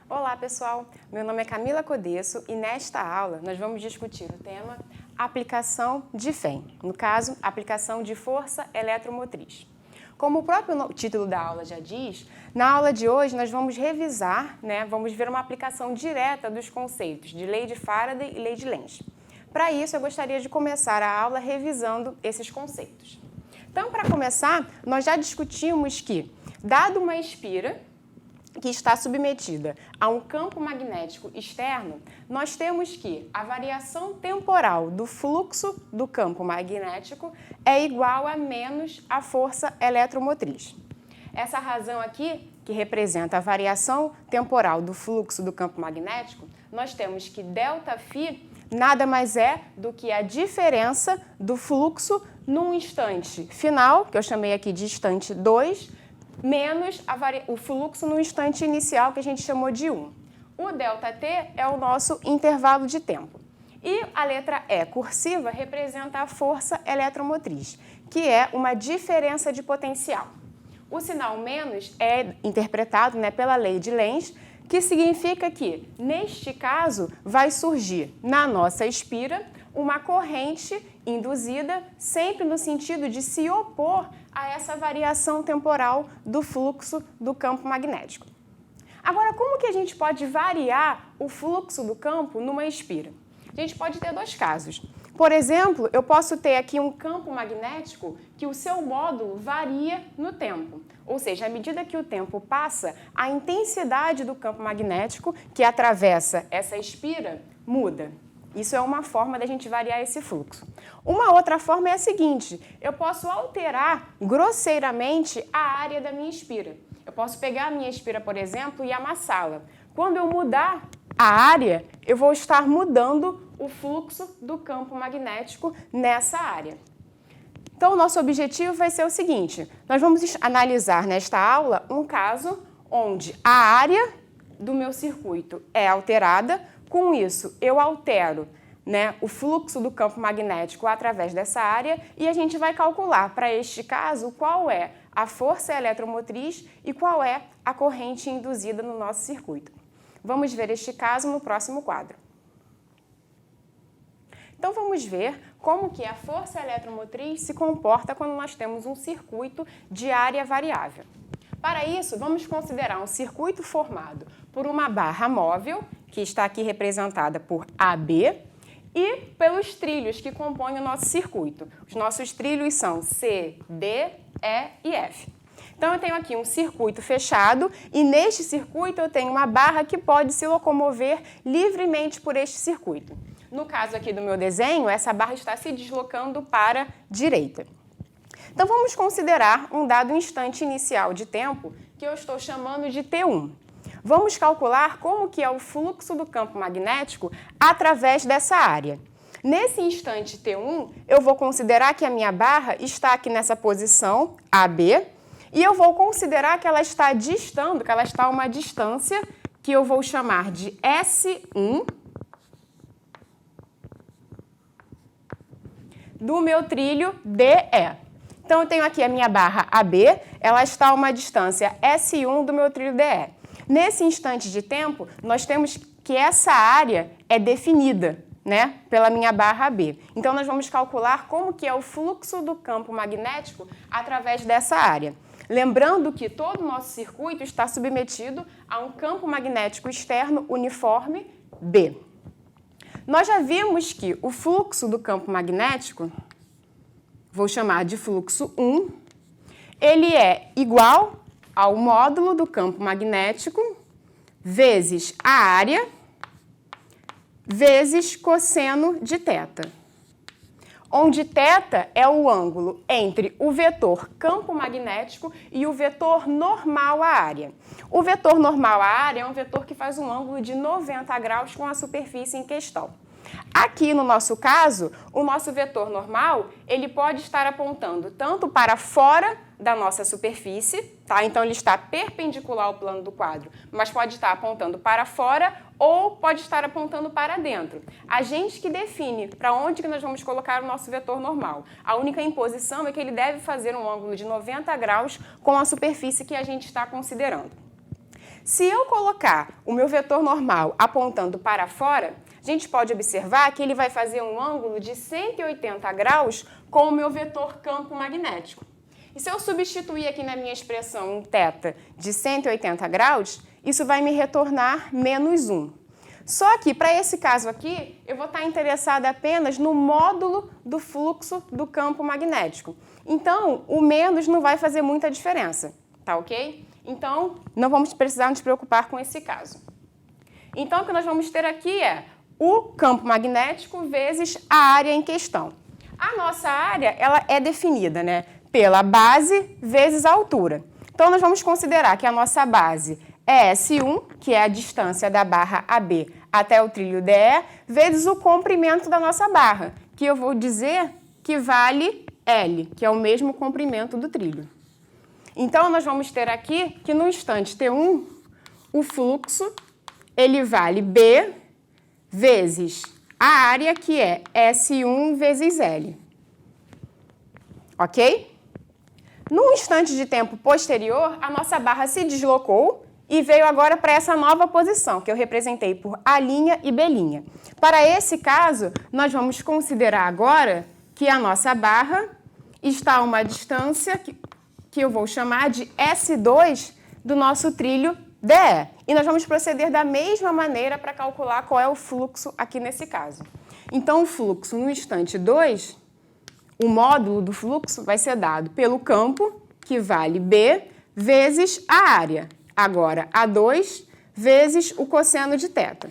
Olá pessoal, meu nome é Camila Codesso e nesta aula nós vamos discutir o tema aplicação de FEM, no caso, aplicação de força eletromotriz. Como o próprio título da aula já diz, na aula de hoje nós vamos revisar, vamos ver uma aplicação direta dos conceitos de lei de Faraday e lei de Lenz. Para isso, eu gostaria de começar a aula revisando esses conceitos. Então, para começar, nós já discutimos que, dado uma espira que está submetida a um campo magnético externo, nós temos que a variação temporal do fluxo do campo magnético é igual a menos a força eletromotriz. Essa razão aqui, que representa a variação temporal do fluxo do campo magnético, nós temos que ΔΦ nada mais é do que a diferença do fluxo num instante final, que eu chamei aqui de instante 2, menos o fluxo no instante inicial, que a gente chamou de 1. O ΔT é o nosso intervalo de tempo. E a letra E cursiva representa a força eletromotriz, que é uma diferença de potencial. O sinal menos é interpretado pela lei de Lenz, que significa que, neste caso, vai surgir na nossa espira uma corrente induzida sempre no sentido de se opor a essa variação temporal do fluxo do campo magnético. Agora, como que a gente pode variar o fluxo do campo numa espira? A gente pode ter dois casos. Por exemplo, eu posso ter aqui um campo magnético que o seu módulo varia no tempo. Ou seja, à medida que o tempo passa, a intensidade do campo magnético que atravessa essa espira muda. Isso é uma forma da gente variar esse fluxo. Uma outra forma é a seguinte: eu posso alterar grosseiramente a área da minha espira. Eu posso pegar a minha espira, por exemplo, e amassá-la. Quando eu mudar a área, eu vou estar mudando o fluxo do campo magnético nessa área. Então, o nosso objetivo vai ser o seguinte: nós vamos analisar nesta aula um caso onde a área do meu circuito é alterada. Com isso, eu altero o fluxo do campo magnético através dessa área e a gente vai calcular, para este caso, qual é a força eletromotriz e qual é a corrente induzida no nosso circuito. Vamos ver este caso no próximo quadro. Então, vamos ver como que a força eletromotriz se comporta quando nós temos um circuito de área variável. Para isso, vamos considerar um circuito formado por uma barra móvel, que está aqui representada por AB, e pelos trilhos que compõem o nosso circuito. Os nossos trilhos são C, D, E e F. Então, eu tenho aqui um circuito fechado e neste circuito eu tenho uma barra que pode se locomover livremente por este circuito. No caso aqui do meu desenho, essa barra está se deslocando para a direita. Então, vamos considerar um dado instante inicial de tempo que eu estou chamando de T1. Vamos calcular como que é o fluxo do campo magnético através dessa área. Nesse instante T1, eu vou considerar que a minha barra está aqui nessa posição AB e eu vou considerar que ela está distando, que ela está a uma distância que eu vou chamar de S1 do meu trilho DE. Então, eu tenho aqui a minha barra AB, ela está a uma distância S1 do meu trilho DE. Nesse instante de tempo, nós temos que essa área é definida, pela minha barra AB. Então, nós vamos calcular como que é o fluxo do campo magnético através dessa área. Lembrando que todo o nosso circuito está submetido a um campo magnético externo uniforme B. Nós já vimos que o fluxo do campo magnético, vou chamar de fluxo 1, ele é igual ao módulo do campo magnético vezes a área vezes cosseno de θ, onde θ é o ângulo entre o vetor campo magnético e o vetor normal à área. O vetor normal à área é um vetor que faz um ângulo de 90 graus com a superfície em questão. Aqui, no nosso caso, o nosso vetor normal, ele pode estar apontando tanto para fora da nossa superfície, tá? Então, ele está perpendicular ao plano do quadro, mas pode estar apontando para fora ou pode estar apontando para dentro. A gente que define para onde que nós vamos colocar o nosso vetor normal. A única imposição é que ele deve fazer um ângulo de 90 graus com a superfície que a gente está considerando. Se eu colocar o meu vetor normal apontando para fora, a gente pode observar que ele vai fazer um ângulo de 180 graus com o meu vetor campo magnético. E se eu substituir aqui na minha expressão um θ de 180 graus, isso vai me retornar menos 1. Só que, para esse caso aqui, eu vou estar interessada apenas no módulo do fluxo do campo magnético. Então, o menos não vai fazer muita diferença, tá ok? Então, não vamos precisar nos preocupar com esse caso. Então, o que nós vamos ter aqui é o campo magnético vezes a área em questão. A nossa área, ela é definida, né, pela base vezes a altura. Então, nós vamos considerar que a nossa base é S1, que é a distância da barra AB até o trilho DE, vezes o comprimento da nossa barra, que eu vou dizer que vale L, que é o mesmo comprimento do trilho. Então, nós vamos ter aqui que no instante T1, o fluxo, ele vale B vezes a área, que é S1 vezes L. Ok? Num instante de tempo posterior, a nossa barra se deslocou e veio agora para essa nova posição, que eu representei por A' e B'. Para esse caso, nós vamos considerar agora que a nossa barra está a uma distância que eu vou chamar de S2 do nosso trilho DE. E nós vamos proceder da mesma maneira para calcular qual é o fluxo aqui nesse caso. Então, o fluxo no instante 2, o módulo do fluxo vai ser dado pelo campo, que vale B, vezes a área. Agora, A2 vezes o cosseno de θ.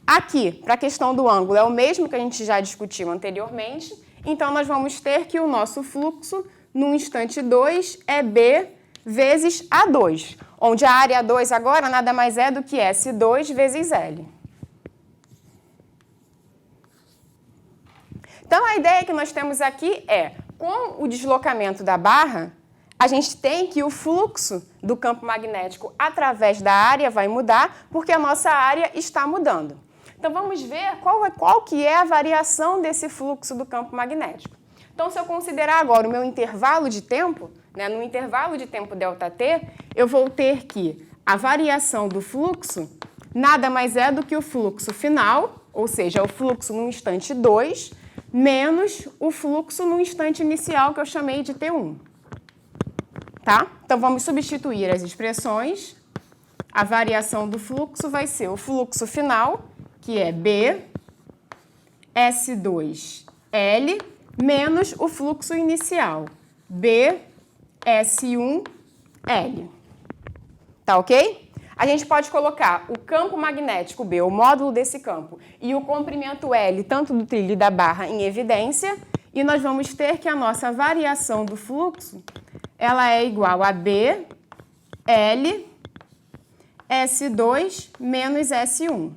Aqui, para a questão do ângulo, é o mesmo que a gente já discutiu anteriormente. Então, nós vamos ter que o nosso fluxo, no instante 2, é B vezes A2, onde a área 2 agora nada mais é do que S2 vezes L. Então, a ideia que nós temos aqui é, com o deslocamento da barra, a gente tem que o fluxo do campo magnético através da área vai mudar, porque a nossa área está mudando. Então, vamos ver qual que é a variação desse fluxo do campo magnético. Então, se eu considerar agora o meu intervalo de tempo, né, no intervalo de tempo ΔT, eu vou ter que a variação do fluxo nada mais é do que o fluxo final, ou seja, o fluxo no instante 2, menos o fluxo no instante inicial, que eu chamei de T1. Tá? Então, vamos substituir as expressões. A variação do fluxo vai ser o fluxo final, que é B, S2, L, menos o fluxo inicial, B, S1, L. Tá ok? A gente pode colocar o campo magnético B, o módulo desse campo, e o comprimento L, tanto do trilho e da barra, em evidência, e nós vamos ter que a nossa variação do fluxo ela é igual a B, L, S2 menos S1.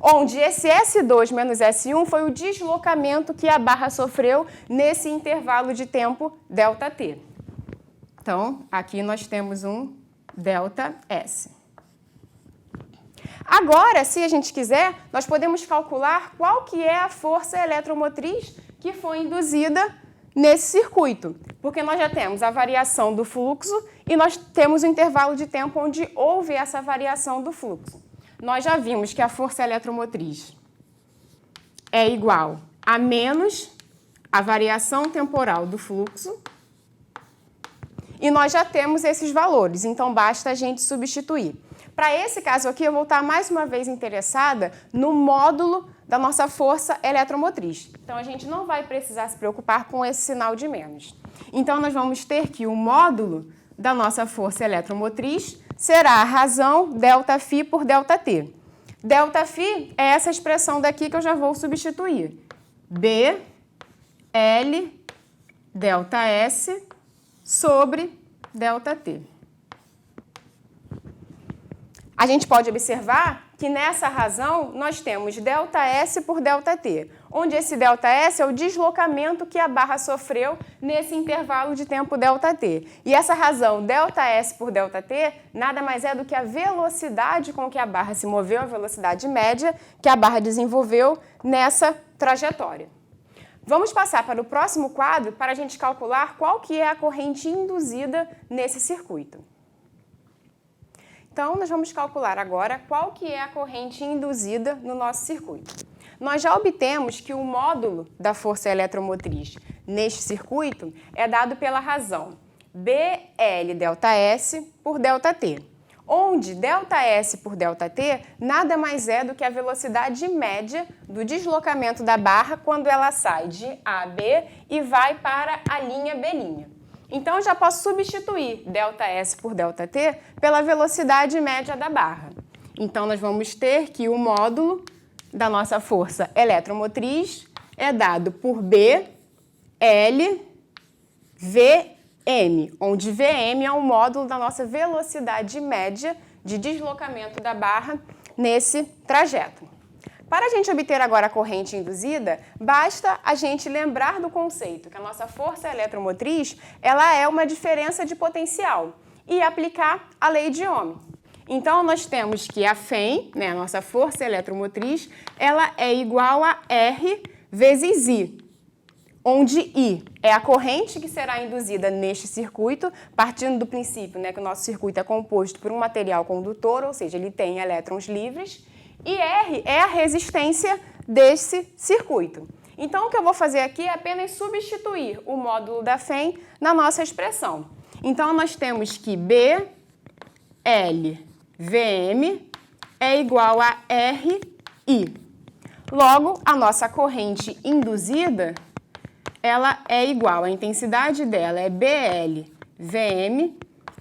Onde esse S2 menos S1 foi o deslocamento que a barra sofreu nesse intervalo de tempo ΔT. Então, aqui nós temos um ΔS. Agora, se a gente quiser, nós podemos calcular qual que é a força eletromotriz que foi induzida nesse circuito, porque nós já temos a variação do fluxo e nós temos o intervalo de tempo onde houve essa variação do fluxo. Nós já vimos que a força eletromotriz é igual a menos a variação temporal do fluxo e nós já temos esses valores, então basta a gente substituir. Para esse caso aqui, eu vou estar mais uma vez interessada no módulo da nossa força eletromotriz. Então, a gente não vai precisar se preocupar com esse sinal de menos. Então, nós vamos ter que o módulo da nossa força eletromotriz será a razão ΔΦ por ΔT. ΔΦ é essa expressão daqui que eu já vou substituir. B, L, ΔS sobre ΔT. A gente pode observar que nessa razão nós temos ΔS por ΔT, onde esse ΔS é o deslocamento que a barra sofreu nesse intervalo de tempo ΔT. E essa razão ΔS por ΔT nada mais é do que a velocidade com que a barra se moveu, a velocidade média que a barra desenvolveu nessa trajetória. Vamos passar para o próximo quadro para a gente calcular qual que é a corrente induzida nesse circuito. Então, nós vamos calcular agora qual que é a corrente induzida no nosso circuito. Nós já obtemos que o módulo da força eletromotriz neste circuito é dado pela razão BL ΔS por ΔT, onde ΔS por ΔT nada mais é do que a velocidade média do deslocamento da barra quando ela sai de A a B e vai para a linha B'. Então, eu já posso substituir ΔS por ΔT pela velocidade média da barra. Então, nós vamos ter que o módulo da nossa força eletromotriz é dado por BL VM, onde VM é o módulo da nossa velocidade média de deslocamento da barra nesse trajeto. Para a gente obter agora a corrente induzida, basta a gente lembrar do conceito que a nossa força eletromotriz ela é uma diferença de potencial e aplicar a lei de Ohm. Então, nós temos que a FEM, né, a nossa força eletromotriz, ela é igual a R vezes I, onde I é a corrente que será induzida neste circuito, partindo do princípio, né, que o nosso circuito é composto por um material condutor, ou seja, ele tem elétrons livres, e R é a resistência desse circuito. Então, o que eu vou fazer aqui é apenas substituir o módulo da FEM na nossa expressão. Então, nós temos que BL VM é igual a RI. Logo, a nossa corrente induzida, ela é igual, a intensidade dela é BL VM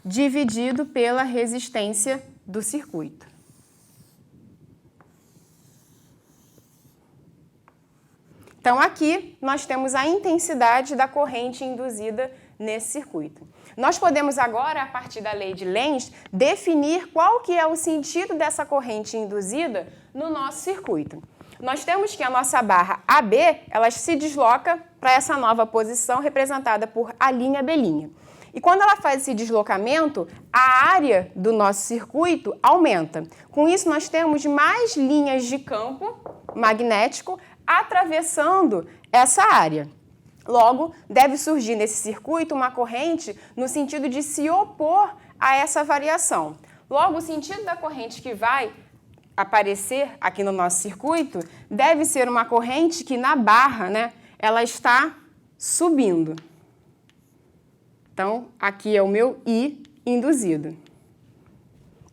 dividido pela resistência do circuito. Então, aqui nós temos a intensidade da corrente induzida nesse circuito. Nós podemos agora, a partir da lei de Lenz, definir qual que é o sentido dessa corrente induzida no nosso circuito. Nós temos que a nossa barra AB, ela se desloca para essa nova posição representada por A', B'. E quando ela faz esse deslocamento, a área do nosso circuito aumenta. Com isso, nós temos mais linhas de campo magnético atravessando essa área. Logo, deve surgir nesse circuito uma corrente no sentido de se opor a essa variação. Logo, o sentido da corrente que vai aparecer aqui no nosso circuito deve ser uma corrente que na barra, né, ela está subindo. Então, aqui é o meu I induzido.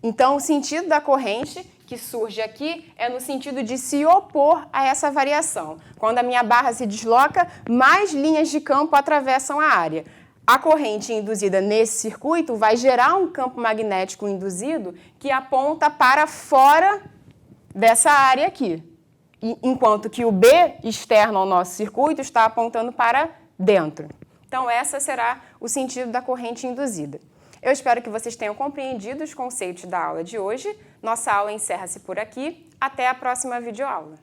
Então, o sentido da corrente que surge aqui é no sentido de se opor a essa variação. Quando a minha barra se desloca, mais linhas de campo atravessam a área. A corrente induzida nesse circuito vai gerar um campo magnético induzido que aponta para fora dessa área aqui, enquanto que o B externo ao nosso circuito está apontando para dentro. Então, essa será o sentido da corrente induzida. Eu espero que vocês tenham compreendido os conceitos da aula de hoje. Nossa aula encerra-se por aqui. Até a próxima videoaula.